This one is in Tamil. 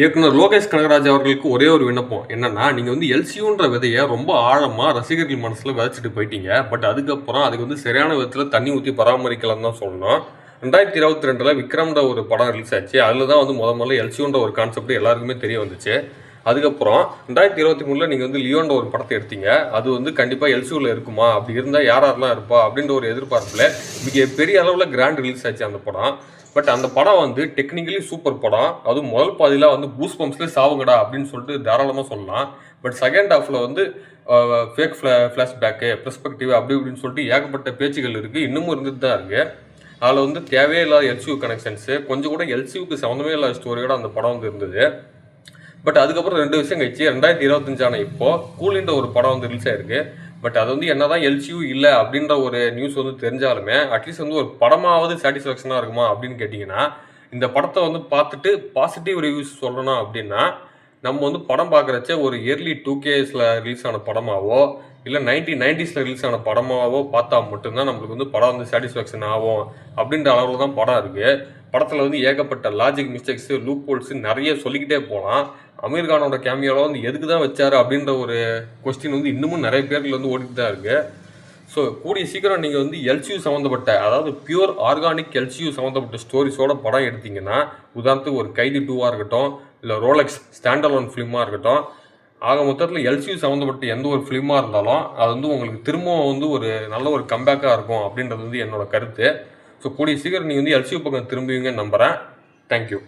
இயக்குனர் லோகேஷ் கனகராஜ் அவர்களுக்கு ஒரே ஒரு விண்ணப்பம் என்னன்னா, நீங்க வந்து எல்சியூன்ற விதைய ரொம்ப ஆழமா ரசிகர்கள் மனசுல விதைச்சிட்டு போயிட்டீங்க. பட் அதுக்கப்புறம் அதுக்கு வந்து சரியான விதத்துல தண்ணி ஊத்தி பராமரிக்கலன்னு தான் சொல்லணும். 2022ல விக்ரம்ன்ற ஒரு படம் ரிலீஸ் ஆச்சு. அதுல தான் வந்து முதல்ல எல்சியூன்ற ஒரு கான்செப்ட் எல்லாருக்குமே தெரிய வந்துச்சு. அதுக்கப்புறம் 2023ல நீங்க வந்து லியோன்ற ஒரு படத்தை எடுத்தீங்க. அது வந்து கண்டிப்பா எல்சியூல இருக்குமா? அப்படி இருந்தா யார் யாரெல்லாம் இருப்பா? அப்படின்ற ஒரு எதிர்பார்ப்புல மிக பெரிய அளவுல கிராண்ட் ரிலீஸ் ஆச்சு அந்த படம். பட் அந்த படம் வந்து டெக்னிக்கலி சூப்பர் படம். அதுவும் முதல் பாதியில வந்து பூஸ் பம்ப்ஸ்லேயே சாவுங்கடா அப்படின்னு சொல்லிட்டு தாராளமாக சொல்லலாம். பட் செகண்ட் ஹாஃப்ல வந்து ஃபேக் ஃப்ளாஷ்பேக்கு பெர்ஸ்பெக்டிவ் அப்படி இப்படின்னு சொல்லிட்டு ஏகப்பட்ட பேச்சுகள் இருக்குது, இன்னமும் இருந்துட்டு தான் இருக்குது. அதில் வந்து தேவையே இல்லாத எல்சியூ கனெக்ஷன்ஸு, கொஞ்சம் கூட எல்சியூக்கு சம்மந்தமே இல்லாத ஸ்டோரியோட அந்த படம் வந்து இருந்தது. பட் அதுக்கப்புறம் 2 வருஷம் கழிச்சு 2025 ஆன இப்போ கூலின்ற ஒரு படம் வந்து ரிலீஸ் ஆயிருக்கு. பட் அது வந்து என்னதான் எல்சியூ இல்லை அப்படின்ற ஒரு நியூஸ் வந்து தெரிஞ்சாலுமே அட்லீஸ்ட் வந்து ஒரு படமாவது சாட்டிஸ்ஃபேக்ஷனாக இருக்குமா அப்படின்னு கேட்டிங்கன்னா, இந்த படத்தை வந்து பார்த்துட்டு பாசிட்டிவ் ரிவ்யூஸ் சொல்லணும் அப்படின்னா, நம்ம வந்து படம் பார்க்குறச்ச ஒரு இயர்லி 2Ksல ரிலீஸ் ஆன படமாவோ, இல்லை 1990ஸ்ல ரிலீஸ் ஆன படமாவோ பார்த்தா மட்டும்தான் நம்மளுக்கு வந்து படம் வந்து சாட்டிஸ்ஃபேக்ஷன் ஆகும் அப்படின்ற அளவில் தான் படம் இருக்குது. படத்தில் வந்து ஏகப்பட்ட லாஜிக் மிஸ்டேக்ஸு, லூப் ஹோல்ஸு நிறைய சொல்லிக்கிட்டே போகலாம். அமீர் கானோட கேமியோவில் வந்து எதுக்கு தான் வச்சாரு அப்படின்ற ஒரு கொஸ்டின் வந்து இன்னமும் நிறைய பேர்கள் வந்து ஓடிட்டு தான் இருக்குது. ஸோ கூடிய சீக்கிரம் நீங்கள் வந்து எல்சியூ சம்மந்தப்பட்ட, அதாவது பியூர் ஆர்கானிக் எல்சியூ சம்மந்தப்பட்ட ஸ்டோரிஸோட படம் எடுத்தீங்கன்னா, உதாரணத்துக்கு ஒரு கைதி 2வாக இருக்கட்டும், இல்லை ரோலெக்ஸ் ஸ்டாண்டலோன் ஃபிலிமாக இருக்கட்டும், ஆக மொத்தத்தில் எல்சியூ சம்மந்தப்பட்ட எந்த ஒரு ஃபிலிமாக இருந்தாலும் அது வந்து உங்களுக்கு திரும்பவும் வந்து ஒரு நல்ல ஒரு கம்பேக்காக இருக்கும் அப்படின்றது வந்து என்னோட கருத்து. ஸோ கூடிய சீக்கிரம் நீங்கள் வந்து எல்சியூ பக்கம் திரும்புவீங்கன்னு நம்புகிறேன். தேங்க்யூ.